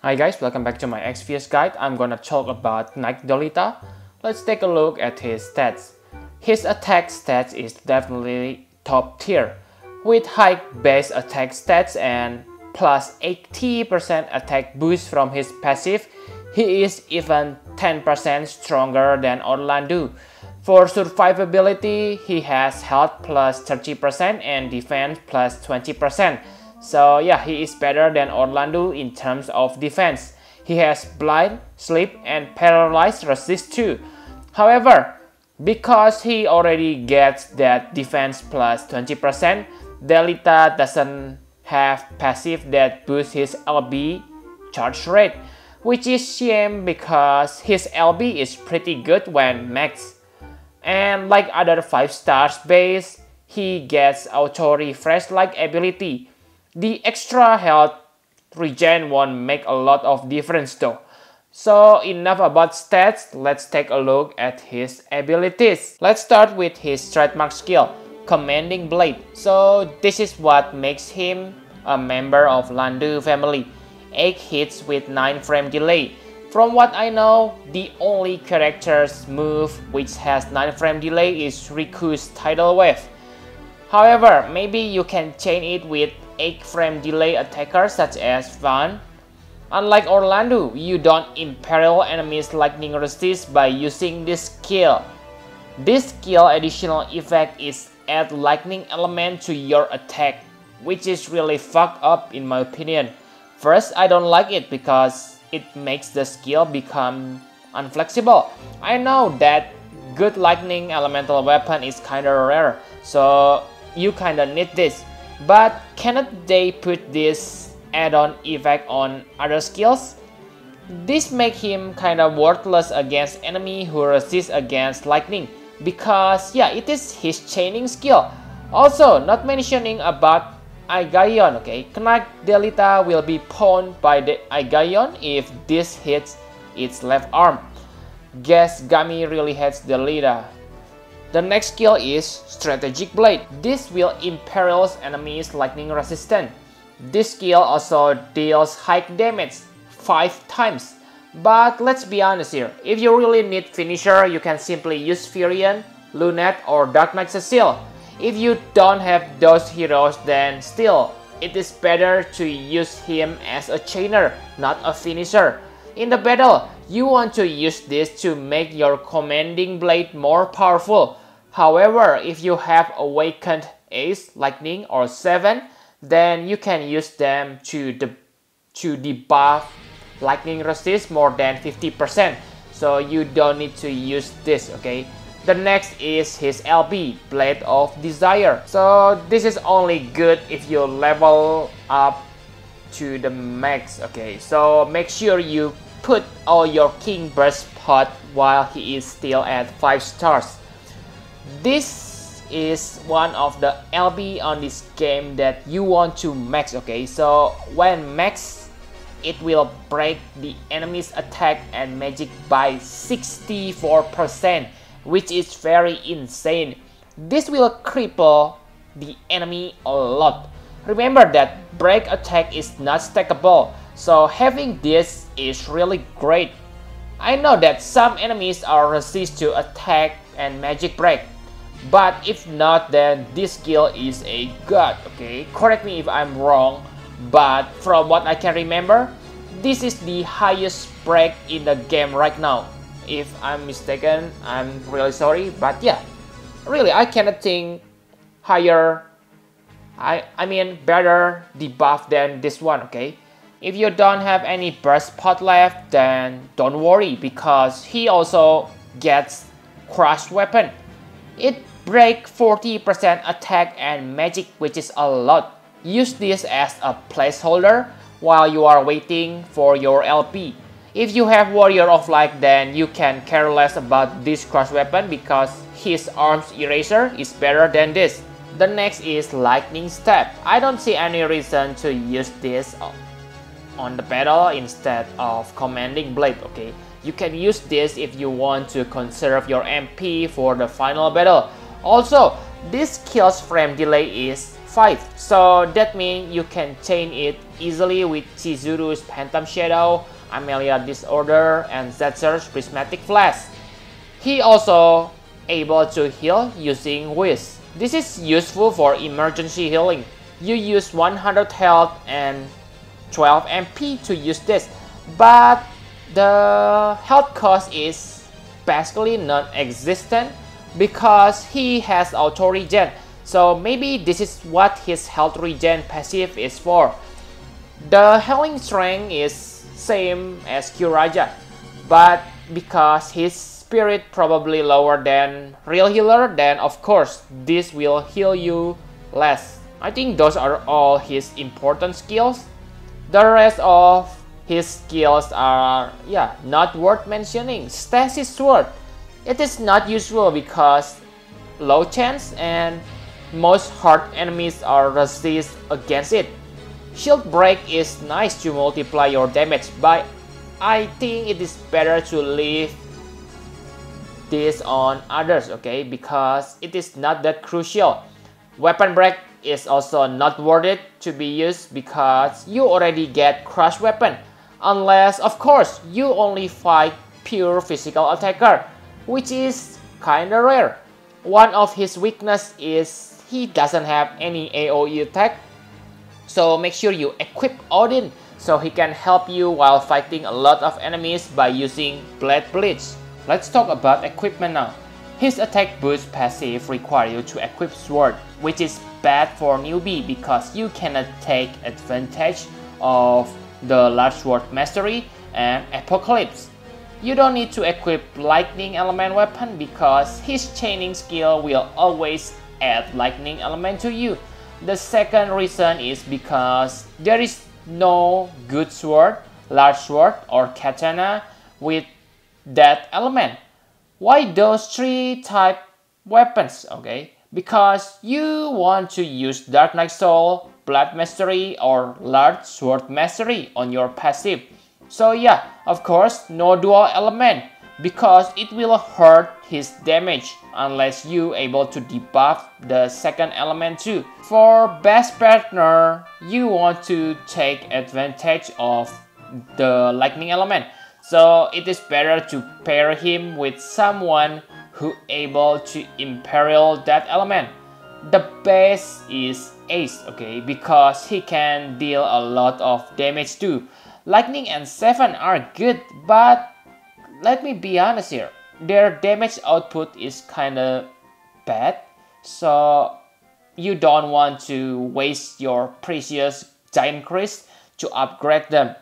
Hi guys, welcome back to my Exvius guide. I'm gonna talk about Knight Delita. Let's take a look at his stats. His attack stats is definitely top tier, with high base attack stats and plus 80% attack boost from his passive. He is even 10% stronger than Orlando. For survivability, he has health plus 30% and defense plus 20%. So yeah, he is better than Orlando in terms of defense. He has blind, sleep, and paralyzed resist too. However, because he already gets that defense plus 20%, Delita doesn't have passive that boosts his LB charge rate, which is shame because his LB is pretty good when max. And like other 5 stars base, he gets auto refresh like ability. The extra health regen won't make a lot of difference though. So enough about stats, let's take a look at his abilities. Let's start with his trademark skill, Commanding Blade. So this is what makes him a member of Landu family. 8 hits with 9 frame delay. From what I know, the only character's move which has 9 frame delay is Riku's Tidal Wave. However, maybe you can chain it with 8 frame delay attackers such as Van. Unlike Orlando, you don't imperil enemies' lightning resist by using this skill. This skill additional effect is add lightning element to your attack, which is really fucked up in my opinion. First, I don't like it because it makes the skill become unflexible. I know that good lightning elemental weapon is kinda rare, so you kinda need this. But cannot they put this add-on effect on other skills? This make him kinda worthless against enemy who resist against lightning, because yeah, it is his chaining skill. Also, not mentioning about Aigaion, okay? Knight Delita will be pawned by the Aigaion if this hits its left arm. Guess Gami really hates Delita. The next skill is Strategic Blade. This will imperil enemies lightning resistant. This skill also deals high damage 5 times. But let's be honest here, if you really need finisher, you can simply use Furion, Lunette, or Dark Knight Cecile. If you don't have those heroes, then still, it is better to use him as a chainer, not a finisher. In the battle, you want to use this to make your commanding blade more powerful. However, if you have awakened Ace, Lightning, or 7, then you can use them to debuff lightning resist more than 50%. So you don't need to use this, okay? The next is his LB, Blade of Desire. So this is only good if you level up to the max, okay? So make sure you put all your King Burst pot while he is still at 5 stars. This is one of the LB on this game that you want to max, okay? So when max, it will break the enemy's attack and magic by 64%, which is very insane. This will cripple the enemy a lot. Remember that break attack is not stackable, so having this is really great. I know that some enemies are resist to attack and magic break, but if not, then this skill is a god, okay? Correct me if I'm wrong, but from what I can remember, this is the highest break in the game right now. If I'm mistaken, I'm really sorry, but yeah, really I cannot think higher, I mean better debuff than this one, okay? If you don't have any burst pot left, then don't worry, because he also gets crushed weapon. It breaks 40% attack and magic, which is a lot. Use this as a placeholder while you are waiting for your LP. If you have Warrior of Light, then you can care less about this crush weapon because his arms eraser is better than this. The next is Lightning Step. I don't see any reason to use this on the battle instead of Commanding Blade, okay? You can use this if you want to conserve your MP for the final battle. Also, this skill's frame delay is 5. So that means you can chain it easily with Chizuru's Phantom Shadow, Amelia Disorder, and Zetzer's Prismatic Flash. He also able to heal using Whiz. This is useful for emergency healing. You use 100 health and 12 MP to use this, but the health cost is basically non-existent because he has auto regen. So maybe this is what his health regen passive is for. The healing strength is same as Kyuraja, but because his spirit probably lower than real healer, then of course this will heal you less. I think those are all his important skills. The rest of his skills are not worth mentioning. Stasis Sword. It is not useful because low chance and most hard enemies are resist against it. Shield Break is nice to multiply your damage, but I think it is better to leave this on others, okay, because it is not that crucial. Weapon Break is also not worth it to be used because you already get Crush Weapon, unless of course you only fight pure physical attacker, which is kinda rare. One of his weakness is he doesn't have any AoE attack, so make sure you equip Odin so he can help you while fighting a lot of enemies by using Blade Bleach. Let's talk about equipment now. His attack boost passive requires you to equip Sword, which is bad for newbie because you cannot take advantage of the Large Sword Mastery and Apocalypse. You don't need to equip Lightning Element weapon because his chaining skill will always add Lightning Element to you. The second reason is because there is no good sword, large sword, or katana with that element. Why those three type weapons? Okay, because you want to use Dark Knight Soul, Blood Mastery, or Large Sword Mastery on your passive. So yeah, of course, no dual element because it will hurt his damage unless you able to debuff the second element too. For best partner, you want to take advantage of the lightning element. So it is better to pair him with someone who able to imperil that element. The best is Ace, okay, because he can deal a lot of damage too. Lightning and Seven are good, but let me be honest here, their damage output is kinda bad, so you don't want to waste your precious Giant Crest to upgrade them.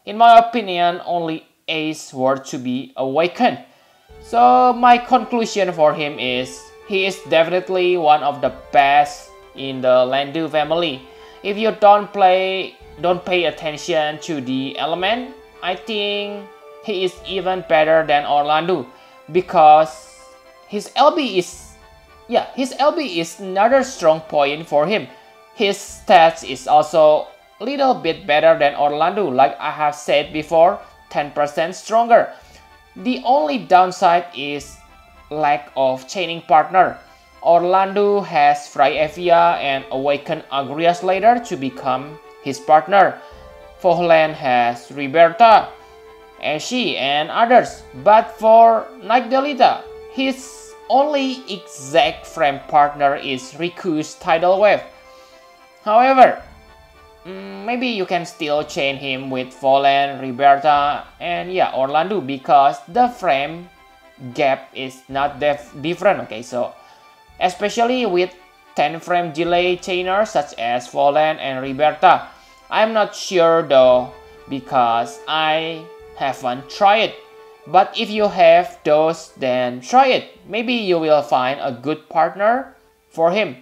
In my opinion, only Ace worth to be awakened. So my conclusion for him is he is definitely one of the best in the Landu family. If you don't pay attention to the element, I think he is even better than Orlando because his LB is another strong point for him. His stats is also a little bit better than Orlando, like I have said before, 10% stronger. The only downside is lack of chaining partner. Orlando has Freyevia and Awakened Agrias later to become his partner. Vohland has Riberta, Ashe, and others. But for Night Delita, his only exact frame partner is Riku's Tidal Wave. However, maybe you can still chain him with Vohland, Riberta, and Orlando because the frame gap is not that different. Okay, so especially with 10 frame delay chainers such as Vohland and Riberta. I'm not sure though because I haven't tried it. But if you have those, then try it. Maybe you will find a good partner for him.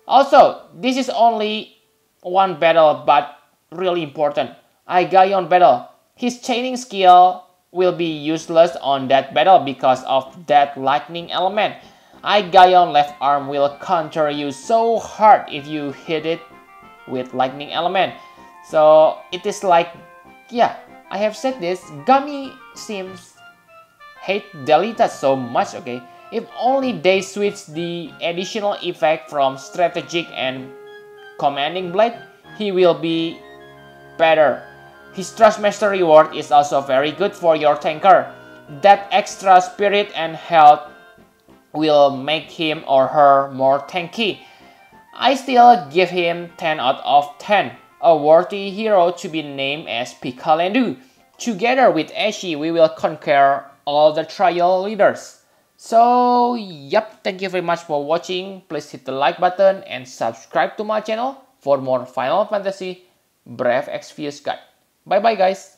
Also, this is only one battle but really important. Aigaion battle. His chaining skill will be useless on that battle because of that lightning element. Aigaion left arm will counter you so hard if you hit it with lightning element. So it is like, I have said this, Gummy seems hate Delita so much, okay? If only they switch the additional effect from strategic and commanding blade, he will be better. His Trust Master reward is also very good for your tanker. That extra spirit and health will make him or her more tanky. I still give him 10 out of 10, a worthy hero to be named as Pikalandeau. Together with Ashi, we will conquer all the trial leaders. So, yep, thank you very much for watching. Please hit the like button and subscribe to my channel for more Final Fantasy Brave Exvius guide. Bye bye guys.